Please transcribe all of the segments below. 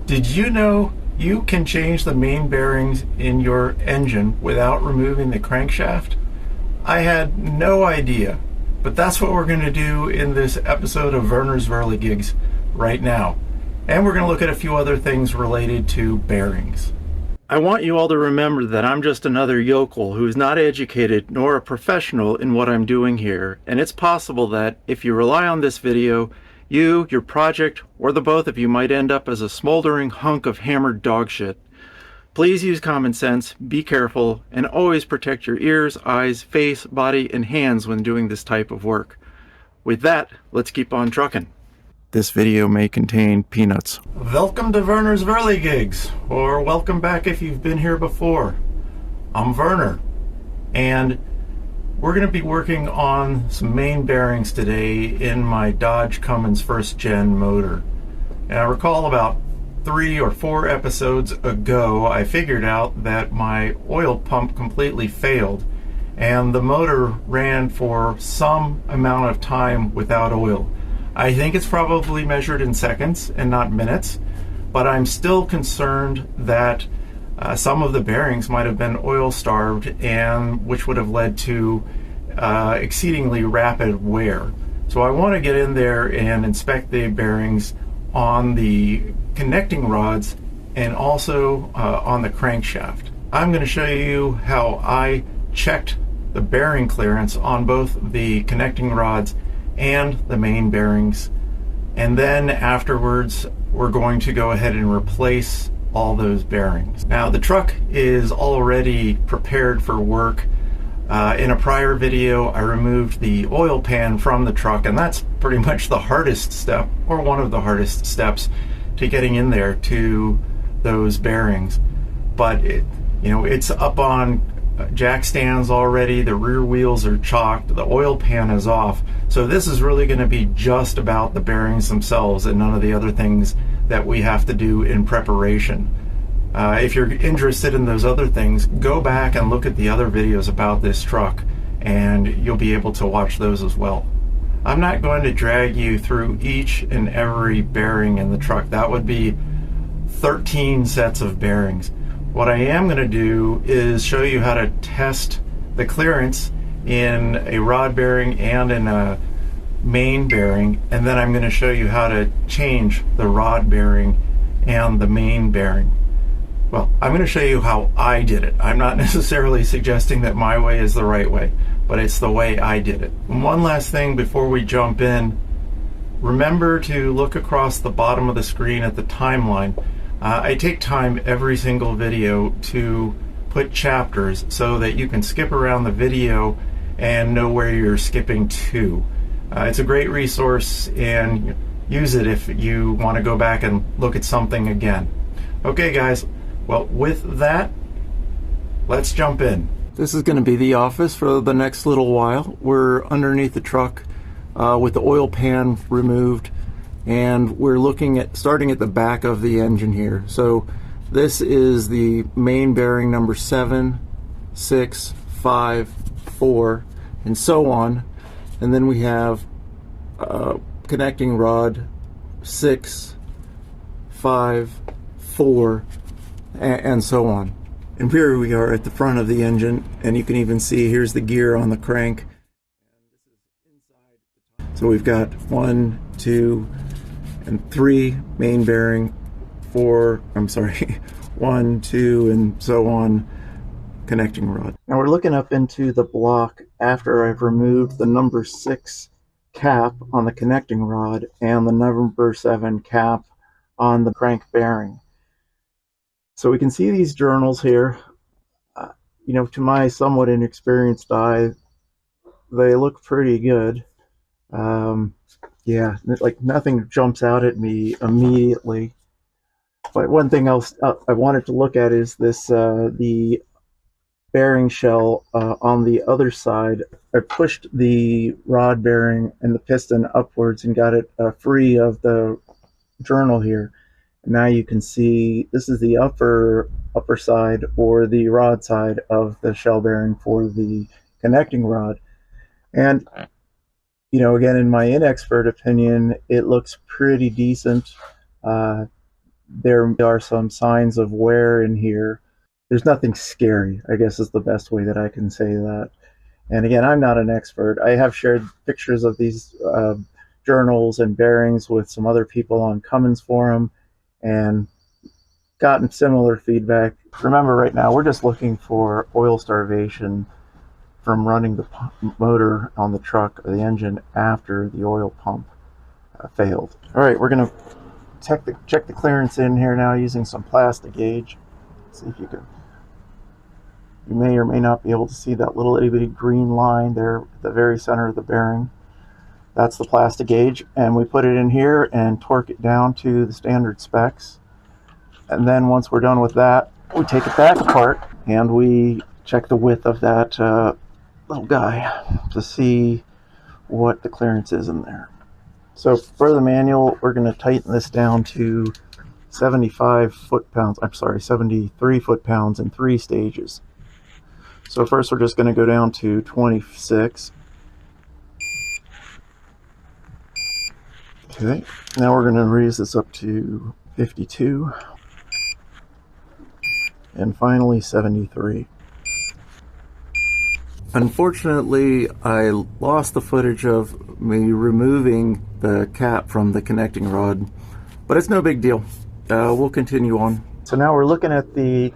Did you know you can change the main bearings in your engine without removing the crankshaft? I had no idea, but that's what we're going to do in this episode of Werner's Whirligigs right now. And we're going to look at a few other things related to bearings. I want you all to remember that I'm just another yokel who's not educated nor a professional in what I'm doing here, and it's possible that if you rely on this video, you, your project, or the both of you might end up as a smoldering hunk of hammered dog shit. Please use common sense, be careful, and always protect your ears, eyes, face, body, and hands when doing this type of work. With that, let's keep on trucking. This video may contain peanuts. Welcome to Werner's Whirligigs, or welcome back if you've been here before. I'm Werner, and we're going to be working on some main bearings today in my Dodge Cummins first gen motor. And I recall about 3 or 4 episodes ago, I figured out that my oil pump completely failed, and the motor ran for some amount of time without oil. I think it's probably measured in seconds and not minutes, but I'm still concerned that some of the bearings might have been oil starved, and which would have led to exceedingly rapid wear. So I want to get in there and inspect the bearings on the connecting rods and also on the crankshaft. I'm going to show you how I checked the bearing clearance on both the connecting rods and the main bearings, and then afterwards we're going to go ahead and replace all those bearings. Now the truck is already prepared for work. In a prior video I removed the oil pan from the truck, and that's pretty much the hardest step, or one of the hardest steps, to getting in there to those bearings. But it's up on jack stands already, the rear wheels are chalked, the oil pan is off. So this is really going to be just about the bearings themselves and none of the other things that we have to do in preparation. If you're interested in those other things, go back and look at the other videos about this truck and you'll be able to watch those as well. I'm not going to drag you through each and every bearing in the truck. That would be 13 sets of bearings. What I am going to do is show you how to test the clearance in a rod bearing and in a main bearing, and then I'm going to show you how to change the rod bearing and the main bearing. Well, I'm going to show you how I did it. I'm not necessarily suggesting that my way is the right way, but it's the way I did it. And one last thing before we jump in, remember to look across the bottom of the screen at the timeline. I take time every single video to put chapters so that you can skip around the video and know where you're skipping to. It's a great resource, and use it if you want to go back and look at something again. Okay guys, well with that, let's jump in. This is going to be the office for the next little while. We're underneath the truck with the oil pan removed, and we're looking at starting at the back of the engine here. So this is the main bearing number 7, 6, 5, 4, and so on. And then we have connecting rod 6, 5, 4, and so on. And here we are at the front of the engine, and you can even see here's the gear on the crank. So we've got 1, 2, and 3 main bearing, 4, I'm sorry, 1, 2, and so on connecting rod. Now we're looking up into the block after I've removed the number 6 cap on the connecting rod and the number 7 cap on the crank bearing. So we can see these journals here. To my somewhat inexperienced eye, they look pretty good. Yeah, like nothing jumps out at me immediately. But one thing else I wanted to look at is this, the bearing shell on the other side. I pushed the rod bearing and the piston upwards and got it free of the journal here. And now you can see this is the upper side, or the rod side of the shell bearing for the connecting rod. And again, in my inexpert opinion, it looks pretty decent. there are some signs of wear in here. There's nothing scary, I guess is the best way that I can say that. And again, I'm not an expert. I have shared pictures of these journals and bearings with some other people on Cummins forum and gotten similar feedback. Remember, right now we're just looking for oil starvation from running the motor on the truck or the engine after the oil pump failed. All right, we're going to check the clearance in here now using some plastigauge. See if you can. You may or may not be able to see that little itty bitty green line there at the very center of the bearing. That's the plastigauge, and we put it in here and torque it down to the standard specs. And then once we're done with that, we take it back apart and we check the width of that little guy to see what the clearance is in there. So for the manual, we're going to tighten this down to 73 foot-pounds in 3 stages. So first we're just going to go down to 26. Okay, now we're going to raise this up to 52. And finally 73. Unfortunately, I lost the footage of me removing the cap from the connecting rod, but it's no big deal. We'll continue on. So now we're looking at the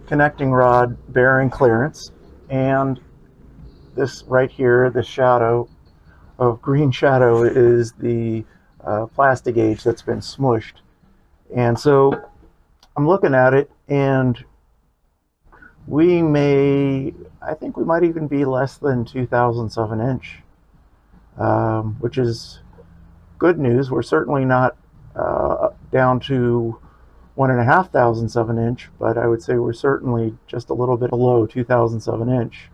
connecting rod bearing clearance, and this right here, the shadow of green shadow, is the plastigauge that's been smushed. And so I'm looking at it, and I think we might even be less than 2/1000ths of an inch, which is good news. We're certainly not down to 1.5 thousandths of an inch, but I would say we're certainly just a little bit below 2/1000ths of an inch.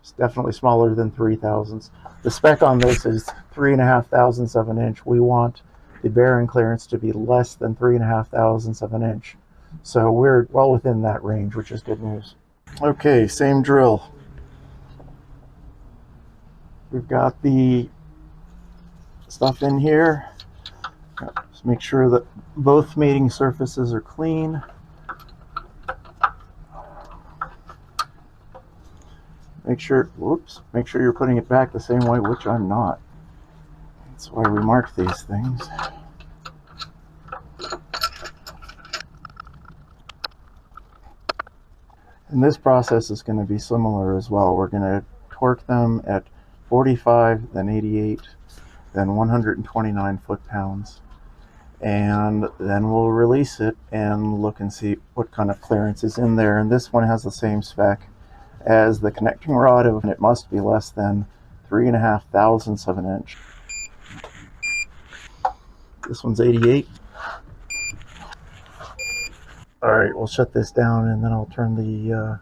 It's definitely smaller than 3/1000ths. The spec on this is 3.5 thousandths of an inch. We want the bearing clearance to be less than 3.5 thousandths of an inch. So we're well within that range, which is good news. Okay, same drill. We've got the stuff in here. Just make sure that both mating surfaces are clean. Make sure you're putting it back the same way, which I'm not. That's why we mark these things. And this process is going to be similar as well. We're going to torque them at 45, then 88, then 129 foot-pounds. And then we'll release it and look and see what kind of clearance is in there. And this one has the same spec as the connecting rod, and it must be less than 3.5 thousandths of an inch. This one's 88. All right, we'll shut this down and then I'll turn the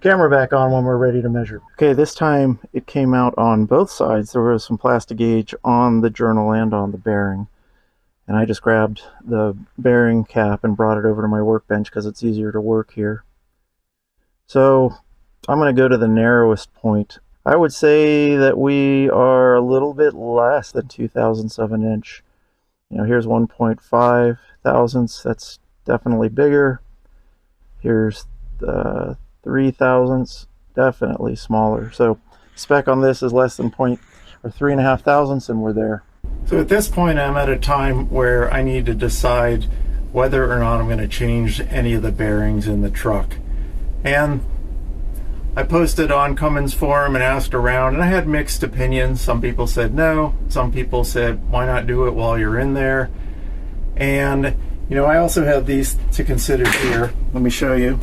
camera back on when we're ready to measure. Okay, this time it came out on both sides. There was some plastigauge on the journal and on the bearing. And I just grabbed the bearing cap and brought it over to my workbench because it's easier to work here. So I'm going to go to the narrowest point. I would say that we are a little bit less than 2/1000ths of an inch. You know, here's 1.5 thousandths. That's definitely bigger. Here's the 3/1000ths, definitely smaller. So spec on this is less than 3.5 thousandths, and we're there. So at this point, I'm at a time where I need to decide whether or not I'm going to change any of the bearings in the truck. And I posted on Cummins forum and asked around, and I had mixed opinions. Some people said no. Some people said, why not do it while you're in there? And you know, I also have these to consider here. Let me show you.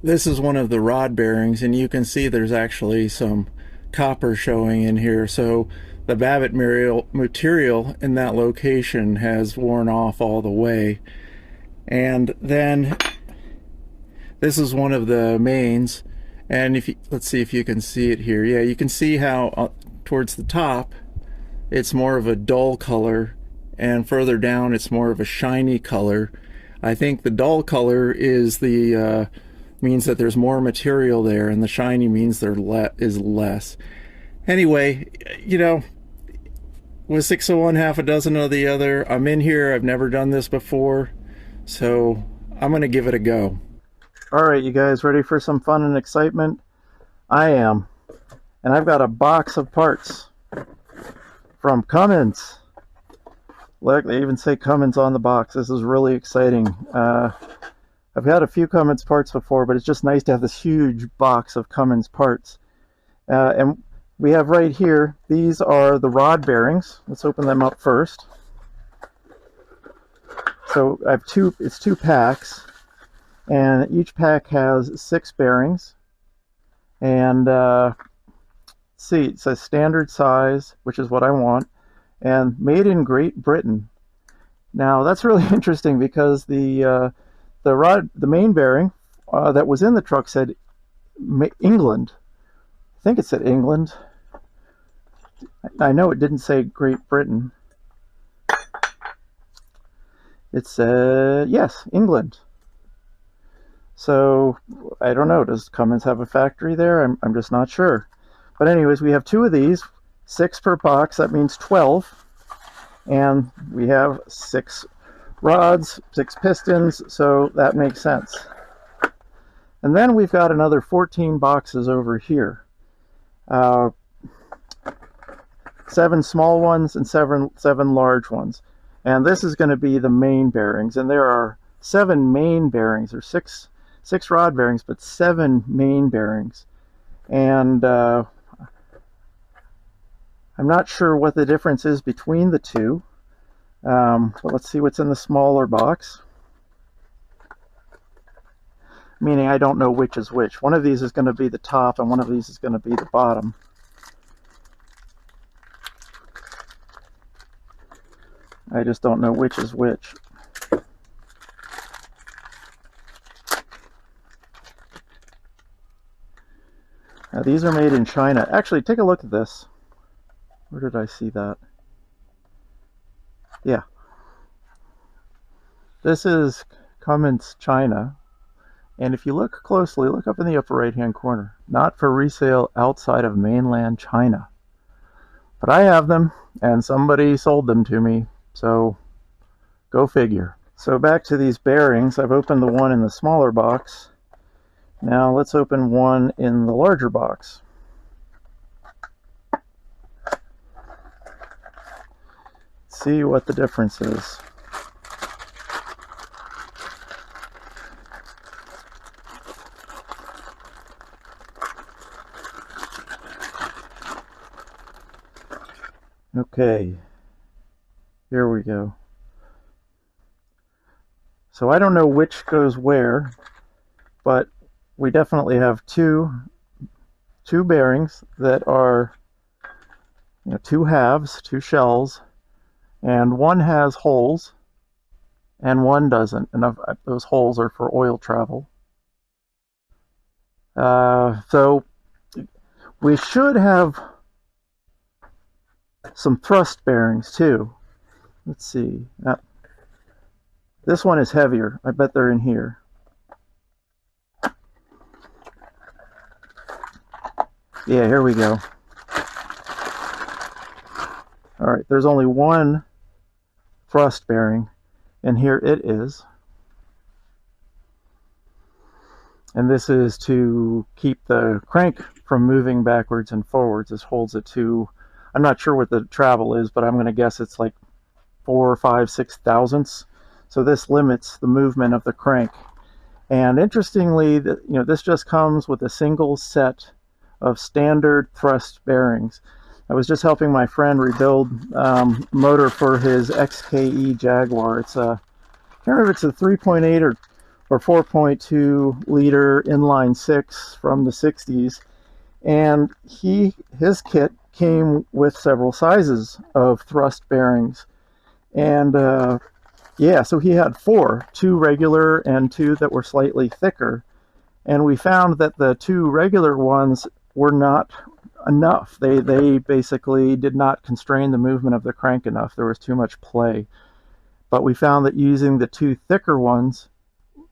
This is one of the rod bearings, and you can see there's actually some copper showing in here. So the Babbitt material in that location has worn off all the way. And then this is one of the mains, and if you, let's see if you can see it here. Yeah, you can see how towards the top it's more of a dull color, and further down it's more of a shiny color. I think the dull color is the means that there's more material there, and the shiny means there is less. Anyway, you know, with 601 half a dozen of the other. I'm in here, I've never done this before, so I'm gonna give it a go. Alright, you guys ready for some fun and excitement? I am. And I've got a box of parts from Cummins. Look, they even say Cummins on the box. This is really exciting. I've had a few Cummins parts before, but it's just nice to have this huge box of Cummins parts. And we have right here, these are the rod bearings. Let's open them up first. So I have it's two packs, and each pack has 6 bearings. And see, it says standard size, which is what I want, and made in Great Britain. Now that's really interesting because the main bearing that was in the truck said England. I think it said England. I know it didn't say Great Britain. It said, yes, England. So I don't know, does Cummins have a factory there? I'm just not sure. But anyways, we have 2 of these, 6 per box, that means 12. And we have 6 rods, 6 pistons, so that makes sense. And then we've got another 14 boxes over here. 7 small ones and 7 large ones. And this is going to be the main bearings. And there are 7 main bearings, or 6 rod bearings, but 7 main bearings. And I'm not sure what the difference is between the two. But let's see what's in the smaller box. Meaning I don't know which is which. One of these is going to be the top and one of these is going to be the bottom. I just don't know which is which. Now these are made in China. Actually, take a look at this. Where did I see that? Yeah. This is Cummins, China. And if you look closely, look up in the upper right-hand corner. Not for resale outside of mainland China. But I have them, and somebody sold them to me. So, go figure. So back to these bearings. I've opened the one in the smaller box. Now let's open one in the larger box. See what the difference is. Okay, here we go. So I don't know which goes where, but we definitely have two bearings that are, 2 halves, 2 shells, and one has holes and one doesn't. And those holes are for oil travel. So we should have some thrust bearings too. Let's see. This one is heavier. I bet they're in here. Yeah, here we go. All right, there's only one thrust bearing, and here it is. And this is to keep the crank from moving backwards and forwards. This holds it to, I'm not sure what the travel is, but I'm going to guess it's like 4, 5, 6 thousandths. So this limits the movement of the crank. And interestingly, this just comes with a single set of standard thrust bearings. I was just helping my friend rebuild motor for his XKE Jaguar. It's a, I can't remember if it's a 3.8 or 4.2 liter inline 6 from the 60s. And his kit came with several sizes of thrust bearings. And yeah, so he had 4, 2 regular and 2 that were slightly thicker. And we found that the 2 regular ones were not enough. They basically did not constrain the movement of the crank enough. There was too much play. But we found that using the 2 thicker ones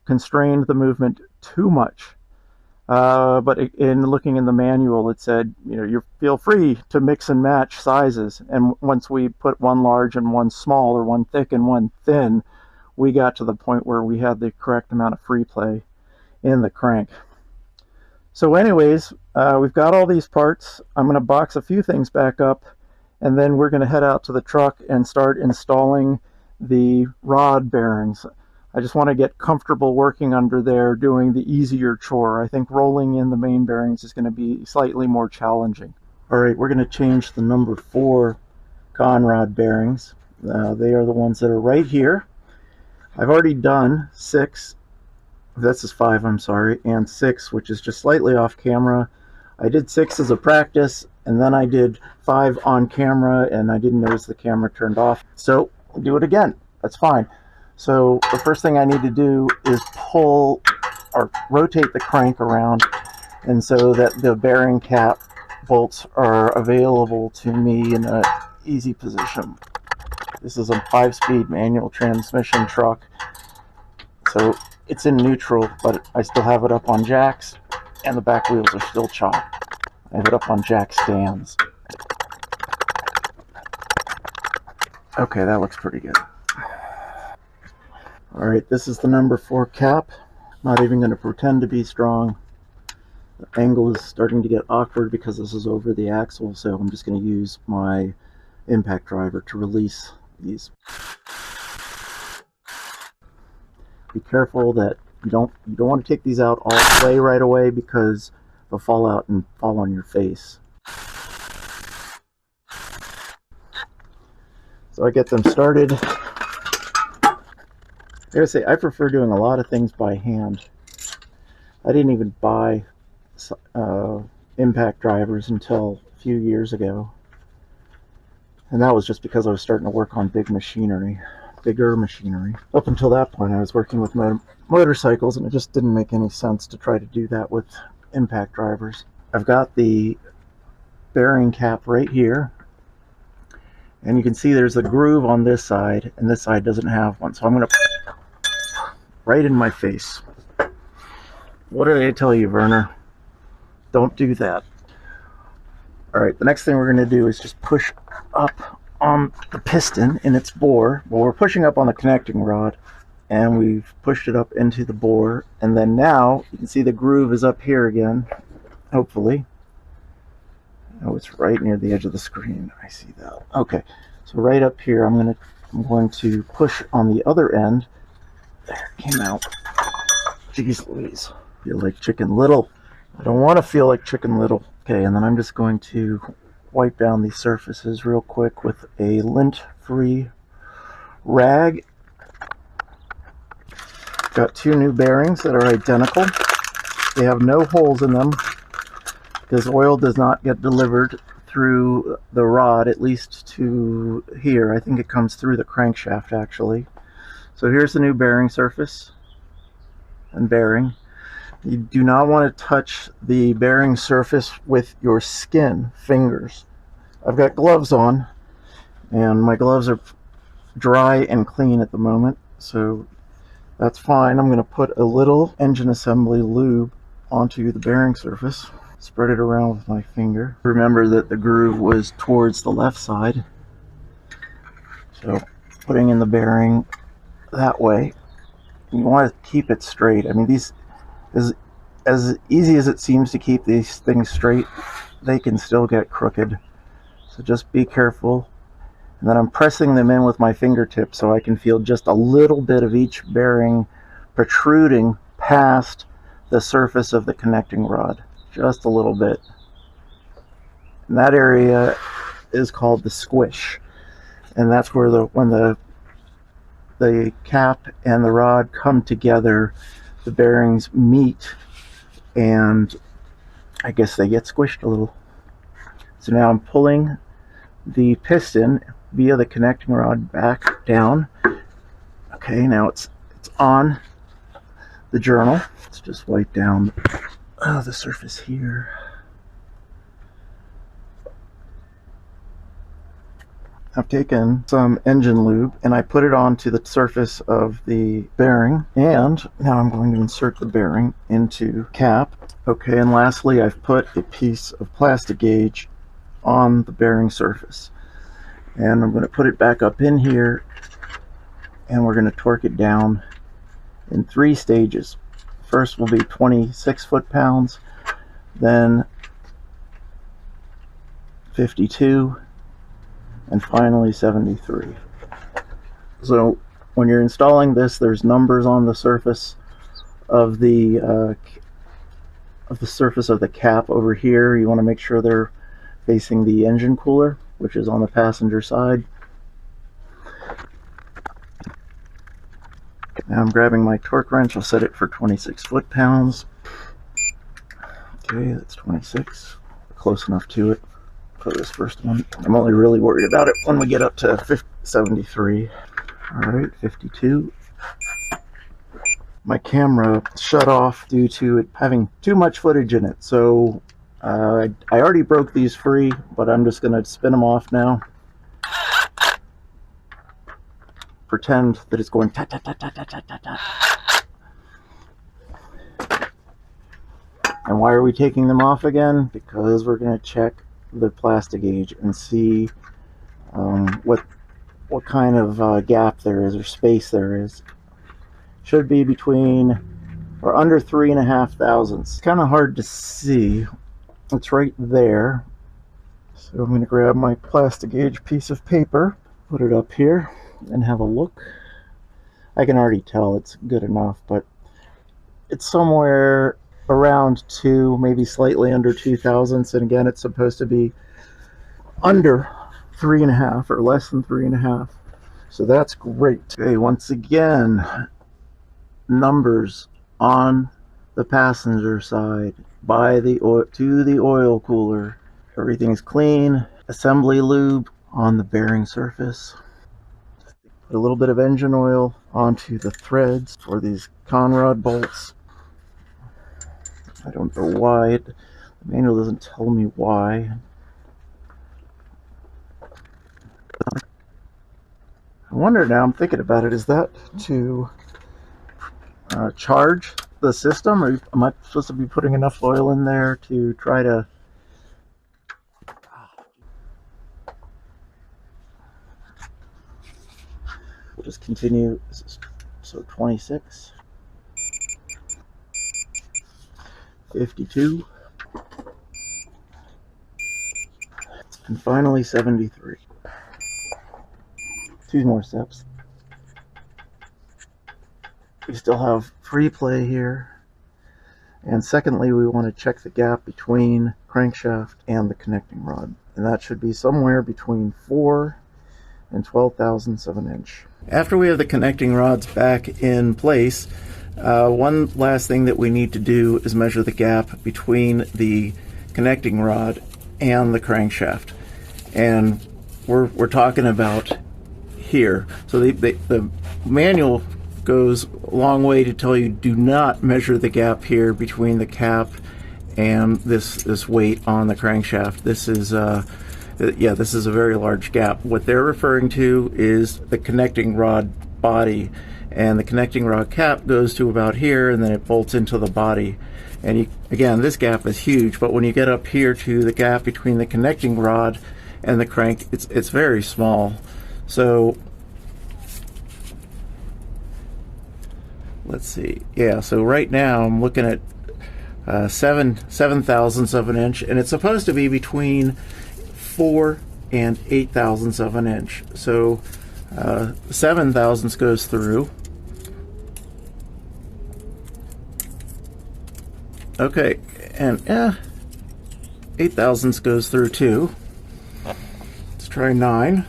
constrained the movement too much. But in looking in the manual, it said, you feel free to mix and match sizes. And once we put one large and one small, or one thick and one thin, we got to the point where we had the correct amount of free play in the crank. So anyways, we've got all these parts. I'm going to box a few things back up, and then we're going to head out to the truck and start installing the rod bearings. I just want to get comfortable working under there, doing the easier chore. I think rolling in the main bearings is going to be slightly more challenging. All right, we're going to change the number 4 conrod bearings. They are the ones that are right here. I've already done 6. This is 5, I'm sorry, and 6, which is just slightly off camera. I did 6 as a practice, and then I did 5 on camera, and I didn't notice the camera turned off. So I'll do it again. That's fine. So the first thing I need to do is pull or rotate the crank around, and so that the bearing cap bolts are available to me in an easy position. This is a 5-speed manual transmission truck, so it's in neutral, but I still have it up on jacks, and the back wheels are still chopped. I have it up on jack stands. Okay, that looks pretty good. Alright, this is the number 4 cap. Not even going to pretend to be strong. The angle is starting to get awkward because this is over the axle, so I'm just going to use my impact driver to release these. Be careful that you don't want to take these out all the way right away, because they'll fall out and fall on your face. So I get them started. I gotta say, I prefer doing a lot of things by hand. I didn't even buy impact drivers until a few years ago, and that was just because I was starting to work on bigger machinery. Up until that point, I was working with motorcycles, and it just didn't make any sense to try to do that with impact drivers. I've got the bearing cap right here, and you can see there's a groove on this side, and this side doesn't have one, so I'm going to right in my face. What did I tell you, Werner? Don't do that. Alright, the next thing we're going to do is just push up on the piston in its bore. Well, we're pushing up on the connecting rod, and we've pushed it up into the bore, and then now you can see the groove is up here again, hopefully. Oh, it's right near the edge of the screen. I see that. Okay, so right up here, I'm going to push on the other end. There, it came out. Jeez Louise. Feel like Chicken Little. I don't want to feel like Chicken Little. Okay, and then I'm just going to wipe down these surfaces real quick with a lint-free rag. Got 2 new bearings that are identical. They have no holes in them because oil does not get delivered through the rod, at least to here. I think it comes through the crankshaft, actually. So here's the new bearing surface and bearing. You do not want to touch the bearing surface with your skin, fingers. I've got gloves on, and my gloves are dry and clean at the moment, so that's fine. I'm going to put a little engine assembly lube onto the bearing surface, spread it around with my finger. Remember that the groove was towards the left side, so putting in the bearing that way. You want to keep it straight. I mean, these, as easy as it seems to keep these things straight, they can still get crooked. So just be careful. And then I'm pressing them in with my fingertips so I can feel just a little bit of each bearing protruding past the surface of the connecting rod. Just a little bit. And that area is called the squish. And that's where when the cap and the rod come together, the bearings meet, and I guess they get squished a little. So now I'm pulling the piston via the connecting rod back down. Okay, now it's on the journal. Let's just wipe down the surface here. I've taken some engine lube and I put it onto the surface of the bearing, and now I'm going to insert the bearing into cap. Okay, and lastly I've put a piece of plastigauge on the bearing surface, and I'm going to put it back up in here, and we're going to torque it down in 3 stages. First will be 26 foot-pounds, then 52, and finally 73. So when you're installing this, there's numbers on the surface of the surface of the cap over here. You want to make sure they're facing the engine cooler, which is on the passenger side. Now I'm grabbing my torque wrench. I'll set it for 26 foot-pounds. Okay, that's 26. Close enough to it for this first one. I'm only really worried about it when we get up to 73. Alright, 52. My camera shut off due to it having too much footage in it, so I already broke these free, but I'm just going to spin them off now. Pretend that it's going ta ta ta ta ta ta ta ta. And why are we taking them off again? Because we're going to check the plastigauge and see what kind of gap there is, or space there is. Should be between or under 3.5 thousandths. It's kind of hard to see. It's right there. So I'm going to grab my plastigauge piece of paper, put it up here, and have a look. I can already tell it's good enough, but it's somewhere around 2, maybe slightly under 2 thousandths, and again it's supposed to be under 3.5 or less than 3.5, so that's great. Okay, once again, numbers on the passenger side by the to the oil cooler. Everything's clean. Assembly lube on the bearing surface. Put a little bit of engine oil onto the threads for these conrod bolts. I don't know why. The manual doesn't tell me why. I wonder, now I'm thinking about it, is that to charge the system, or am I supposed to be putting enough oil in there to try to... We'll just continue. So 26, 52, and finally 73. 2 more steps. We still have free play here. And secondly, we want to check the gap between crankshaft and the connecting rod. And that should be somewhere between 4 and 12 thousandths of an inch. After we have the connecting rods back in place, one last thing that we need to do is measure the gap between the connecting rod and the crankshaft. And we're talking about here. So the manual goes a long way to tell you do not measure the gap here between the cap and this weight on the crankshaft. This is this is a very large gap. What they're referring to is the connecting rod body, and the connecting rod cap goes to about here, and then it bolts into the body. And again, this gap is huge, but when you get up here to the gap between the connecting rod and the crank, it's very small. So let's see. Yeah, so right now I'm looking at 7 thousandths of an inch, and it's supposed to be between 4 and 8 thousandths of an inch. So 7 thousandths goes through. Okay, and 8 thousandths goes through too. Let's try 9.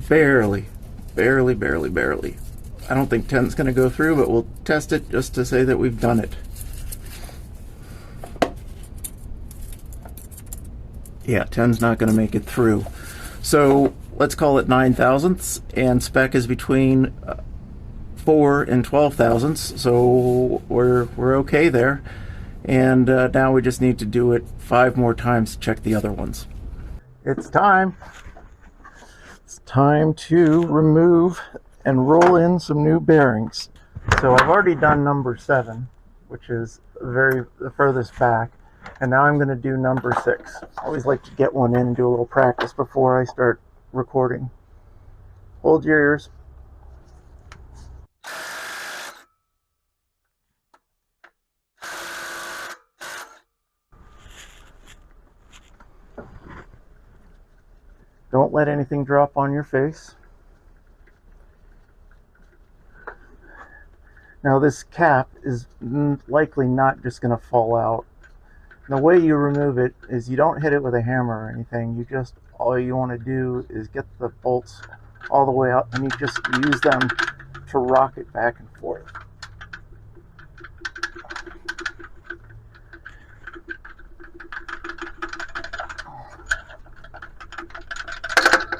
Barely. I don't think 10's going to go through, but we'll test it just to say that we've done it. Yeah, 10's not going to make it through. So let's call it 9 thousandths, and spec is between 4 and 12 thousandths, so we're okay there. And now we just need to do it 5 more times to check the other ones. It's time. It's time to remove and roll in some new bearings. So I've already done number 7, which is the furthest back. And now I'm going to do number 6. I always like to get one in and do a little practice before I start recording. Hold your ears. Don't let anything drop on your face. Now this cap is likely not just going to fall out. The way you remove it is you don't hit it with a hammer or anything. All you want to do is get the bolts all the way out, and you just use them to rock it back and forth.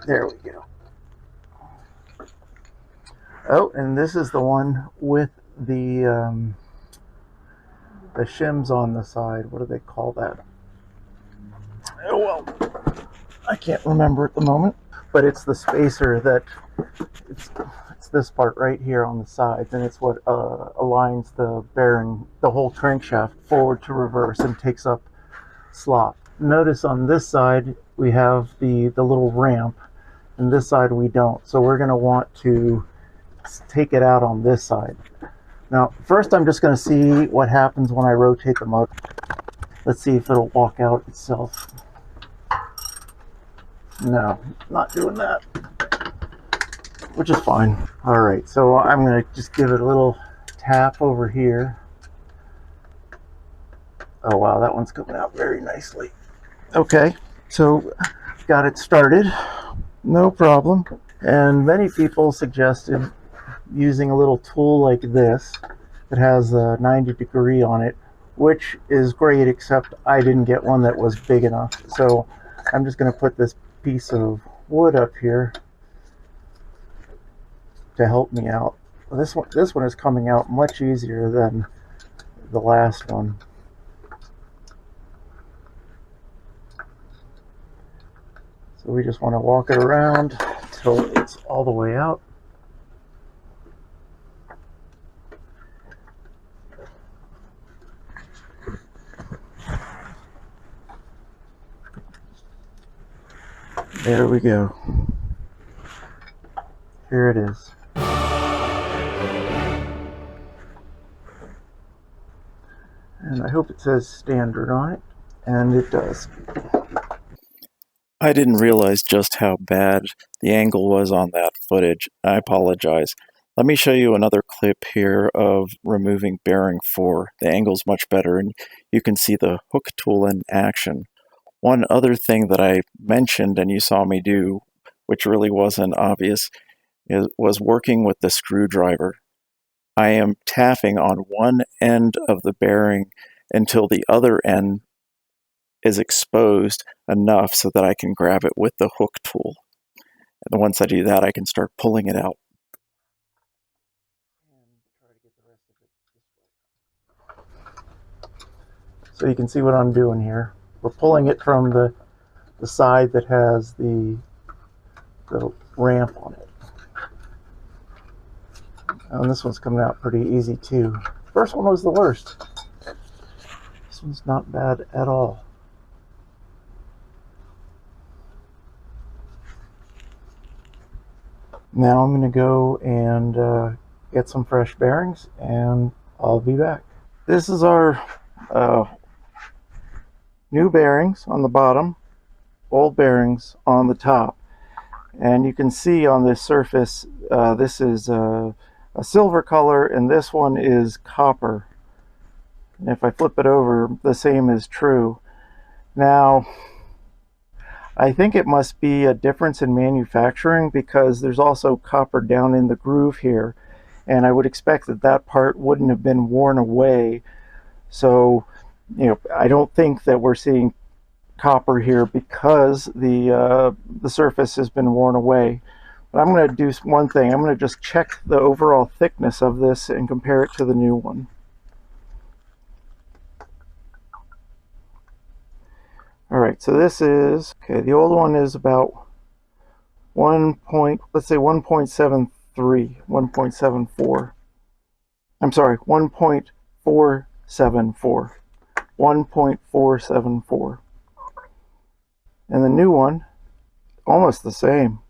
There we go. Oh, and this is the one with the shims on the side. What do they call that? Oh well, I can't remember at the moment. But it's the spacer that it's this part right here on the sides, and it's what aligns the bearing, the whole crankshaft forward to reverse, and takes up slot. Notice on this side we have the little ramp, and this side we don't. So we're going to want to take it out on this side. Now, first I'm just going to see what happens when I rotate the motor. Let's see if it'll walk out itself. No, not doing that, which is fine. All right, so I'm going to just give it a little tap over here. Oh wow, that one's coming out very nicely. Okay, so got it started, no problem. And many people suggested using a little tool like this that has a 90-degree on it, which is great, except I didn't get one that was big enough. So I'm just going to put this piece of wood up here to help me out. This one is coming out much easier than the last one. So we just want to walk it around till it's all the way out. There we go. Here it is. And I hope it says standard on it, and it does. I didn't realize just how bad the angle was on that footage. I apologize. Let me show you another clip here of removing bearing 4. The angle's much better, and you can see the hook tool in action. One other thing that I mentioned and you saw me do, which really wasn't obvious, was working with the screwdriver. I am tapping on one end of the bearing until the other end is exposed enough so that I can grab it with the hook tool. And once I do that, I can start pulling it out. So you can see what I'm doing here. We're pulling it from the side that has the ramp on it. And this one's coming out pretty easy too. First one was the worst. This one's not bad at all. Now I'm going to go and get some fresh bearings, and I'll be back. This is our new bearings on the bottom, old bearings on the top. And you can see on this surface, this is a silver color, and this one is copper. And if I flip it over, the same is true. Now, I think it must be a difference in manufacturing, because there's also copper down in the groove here, and I would expect that that part wouldn't have been worn away. So, you know, I don't think that we're seeing copper here because the surface has been worn away. But I'm going to do one thing. I'm going to just check the overall thickness of this and compare it to the new one. All right, so this is, okay, the old one is about let's say 1.73, 1.74. I'm sorry, 1.474. 1.474. And the new one, almost the same.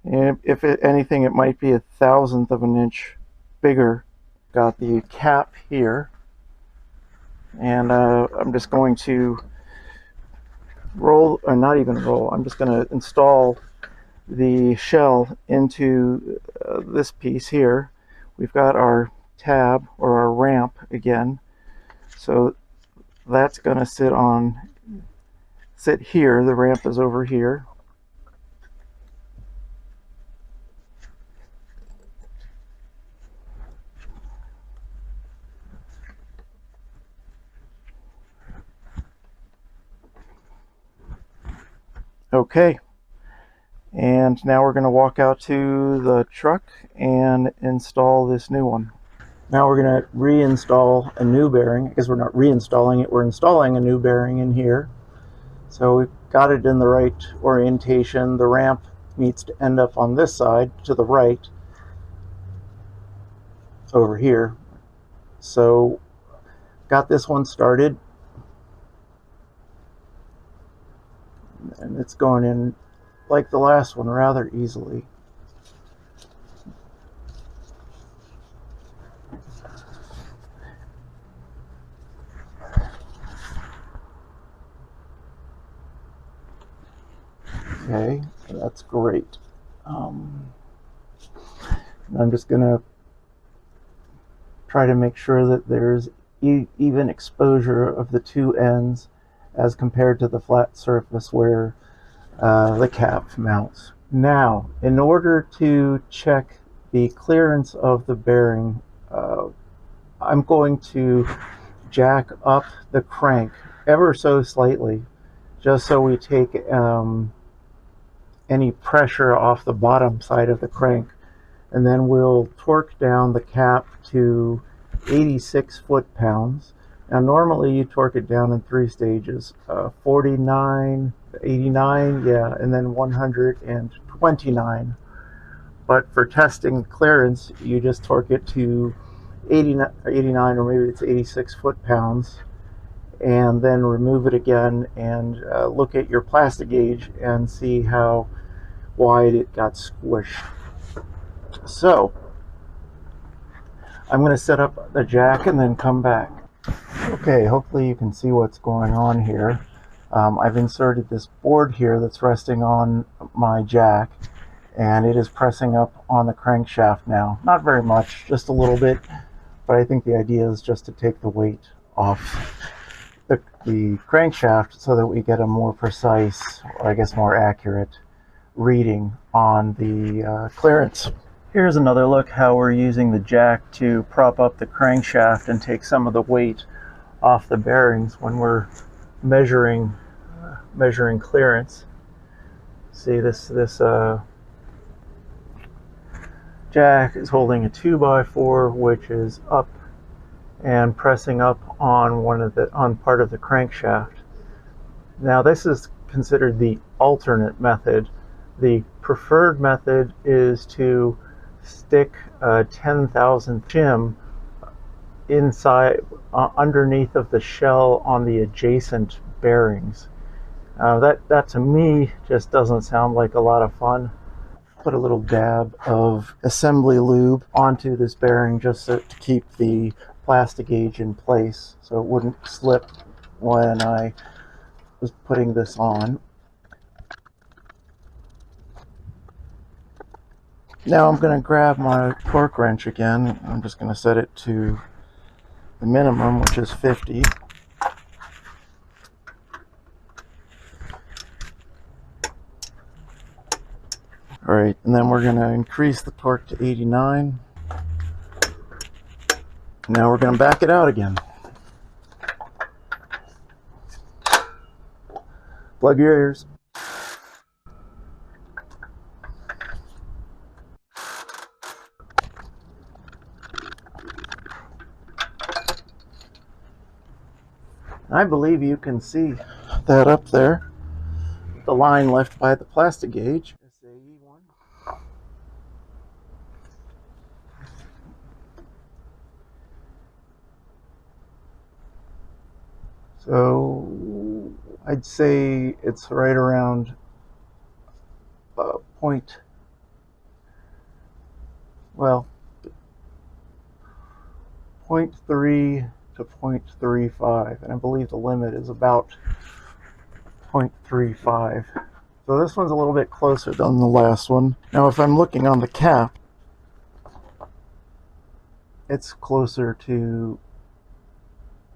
And if anything, it might be 1/1000th of an inch bigger. Got the cap here. And I'm just going to roll, or not even roll, I'm just going to install the shell into this piece here. We've got our tab, or our ramp again. So that's going to sit here. The ramp is over here. Okay, and now we're going to walk out to the truck and install this new one. Now we're going to reinstall a new bearing, because we're not reinstalling it, we're installing a new bearing in here. So we've got it in the right orientation. The ramp needs to end up on this side to the right, over here. So got this one started, and it's going in like the last one rather easily. Okay, that's great. I'm just gonna try to make sure that there's even exposure of the two ends as compared to the flat surface where the cap mounts. Now, in order to check the clearance of the bearing, I'm going to jack up the crank ever so slightly, just so we take any pressure off the bottom side of the crank, and then we'll torque down the cap to 86 foot-pounds. Now normally you torque it down in 3 stages, 49, 89, yeah, and then 129. But for testing clearance, you just torque it to 89, or maybe it's 86 foot-pounds, and then remove it again and look at your plastigauge and see how wide it got squished. So I'm going to set up the jack and then come back. Okay, hopefully you can see what's going on here. I've inserted this board here that's resting on my jack, and it is pressing up on the crankshaft now. Not very much, just a little bit, but I think the idea is just to take the weight off the crankshaft so that we get a more precise, or I guess more accurate, reading on the clearance. Here's another look how we're using the jack to prop up the crankshaft and take some of the weight off the bearings when we're measuring clearance. See, this jack is holding a 2x4, which is up and pressing up on part of the crankshaft. Now this is considered the alternate method. The preferred method is to stick a 10,000 shim inside, underneath of the shell on the adjacent bearings. That to me just doesn't sound like a lot of fun. Put a little dab of assembly lube onto this bearing just to keep the plastigauge in place so it wouldn't slip when I was putting this on. Now I'm going to grab my torque wrench again. I'm just going to set it to the minimum, which is 50. All right, and then we're going to increase the torque to 89. Now we're going to back it out again. Plug your ears. I believe you can see that up there. The line left by the plastigauge. SAE one. So I'd say it's right around point, well, 0.3 to 0.35, and I believe the limit is about 0.35. So this one's a little bit closer than the last one. Now if I'm looking on the cap, it's closer to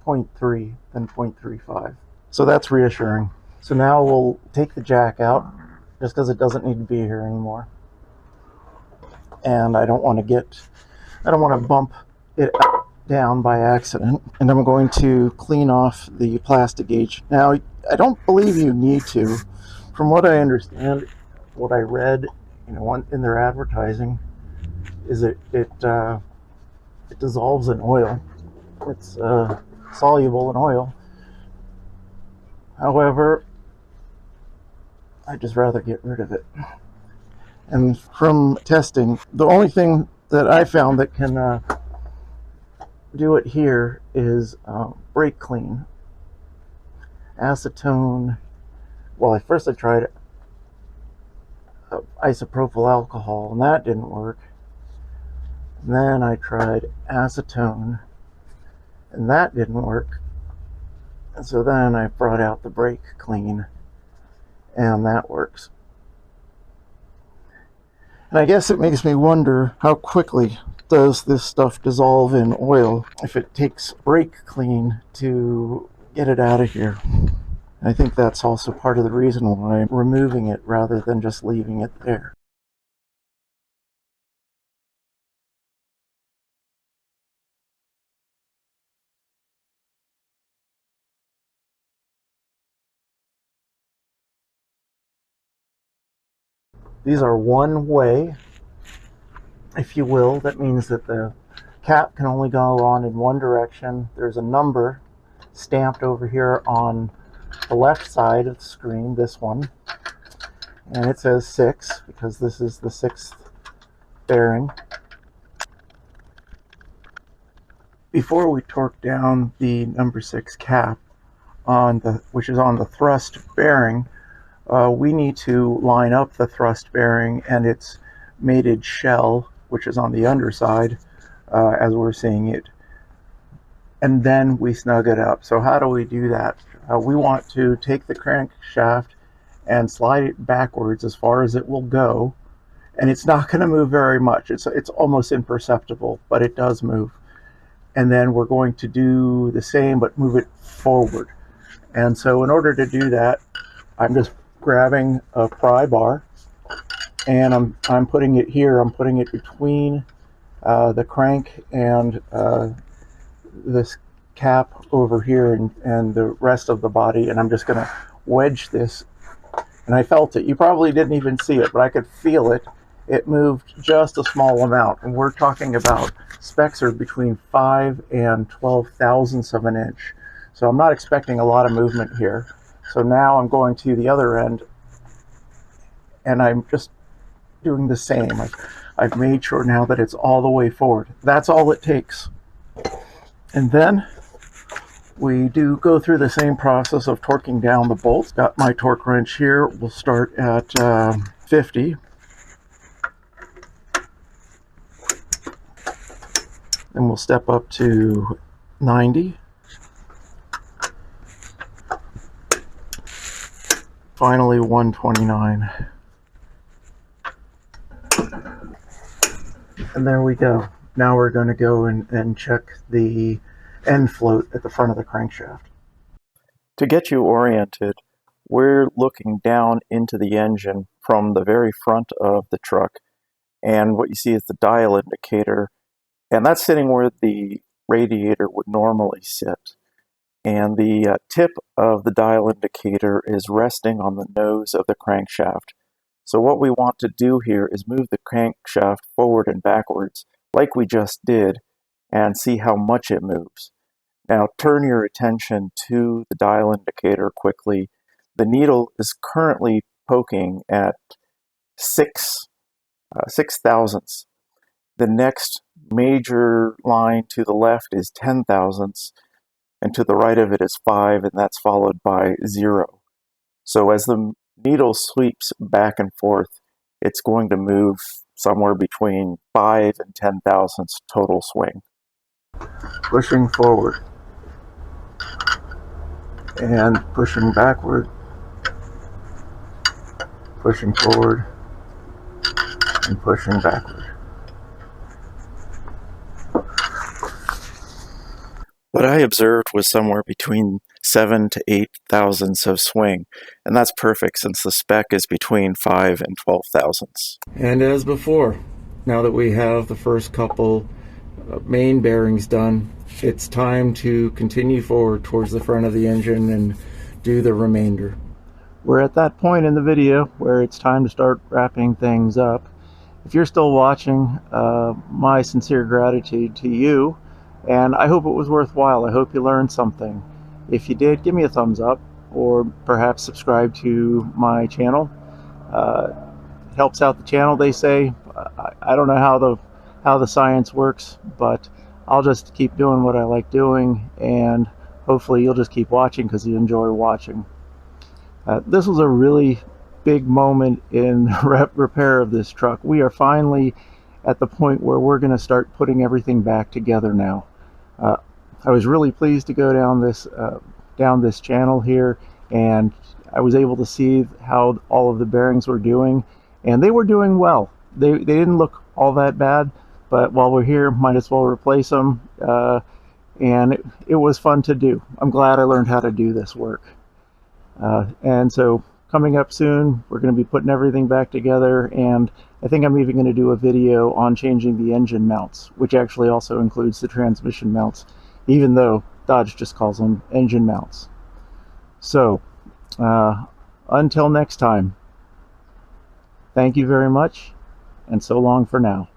0.3 than 0.35. So that's reassuring. So now we'll take the jack out, just because it doesn't need to be here anymore. And I don't want to bump it down by accident. And I'm going to clean off the plastigauge. Now, I don't believe you need to. From what I understand, what I read, in their advertising, is it dissolves in oil. It's soluble in oil. However, I'd just rather get rid of it. And from testing, the only thing that I found that can do it here is brake clean. Acetone. Well, at first I tried isopropyl alcohol, and that didn't work. And then I tried acetone, and that didn't work. And so then I brought out the brake clean, and that works. And I guess it makes me wonder, how quickly does this stuff dissolve in oil if it takes brake clean to get it out of here? I think that's also part of the reason why I'm removing it rather than just leaving it there. These are one way, if you will. That means that the cap can only go on in one direction. There's a number stamped over here on the left side of the screen, this one, and it says 6 because this is the 6th bearing. Before we torque down the number 6 cap, which is on the thrust bearing, we need to line up the thrust bearing and its mated shell, which is on the underside, as we're seeing it, and then we snug it up. So how do we do that? We want to take the crankshaft and slide it backwards as far as it will go, and it's not going to move very much. It's almost imperceptible, but it does move. And then we're going to do the same, but move it forward. And so in order to do that, I'm just grabbing a pry bar, and I'm putting it here. I'm putting it between the crank and this cap over here and the rest of the body, and I'm just going to wedge this. And I felt it. You probably didn't even see it, but I could feel it. It moved just a small amount, and we're talking about specs are between 5 and 12 thousandths of an inch. So I'm not expecting a lot of movement here. So now I'm going to the other end, and I'm just doing the same. I've made sure now that it's all the way forward. That's all it takes. And then we do go through the same process of torquing down the bolts. Got my torque wrench here. We'll start at 50. And we'll step up to 90. Finally, 129. And there we go. Now we're going to go and check the end float at the front of the crankshaft. To get you oriented, we're looking down into the engine from the very front of the truck. And what you see is the dial indicator. And that's sitting where the radiator would normally sit. And the tip of the dial indicator is resting on the nose of the crankshaft. So what we want to do here is move the crankshaft forward and backwards, like we just did, and see how much it moves. Now turn your attention to the dial indicator quickly the needle is currently poking at 6 thousandths. The next major line to the left is 10 thousandths, and to the right of it is 5, and that's followed by 0. So as the needle sweeps back and forth, it's going to move somewhere between 5 and 10 thousandths total swing. Pushing forward and pushing backward, pushing forward and pushing backward. What I observed was somewhere between 7 to 8 thousandths of swing, and that's perfect since the spec is between 5 and 12 thousandths. And as before, now that we have the first couple main bearings done, it's time to continue forward towards the front of the engine and do the remainder. We're at that point in the video where it's time to start wrapping things up. If you're still watching, my sincere gratitude to you, and I hope it was worthwhile. I hope you learned something. If you did, give me a thumbs up, or perhaps subscribe to my channel. It helps out the channel, they say. I don't know how the science works, but I'll just keep doing what I like doing, and hopefully you'll just keep watching because you enjoy watching. This was a really big moment in repair of this truck. We are finally at the point where we're going to start putting everything back together now. I was really pleased to go down this channel here, and I was able to see how all of the bearings were doing, and they were doing well. They didn't look all that bad, but while we're here, might as well replace them. And it was fun to do. I'm glad I learned how to do this work. And so coming up soon, we're going to be putting everything back together, and I think I'm even going to do a video on changing the engine mounts, which actually also includes the transmission mounts, even though Dodge just calls them engine mounts. So until next time, thank you very much, and so long for now.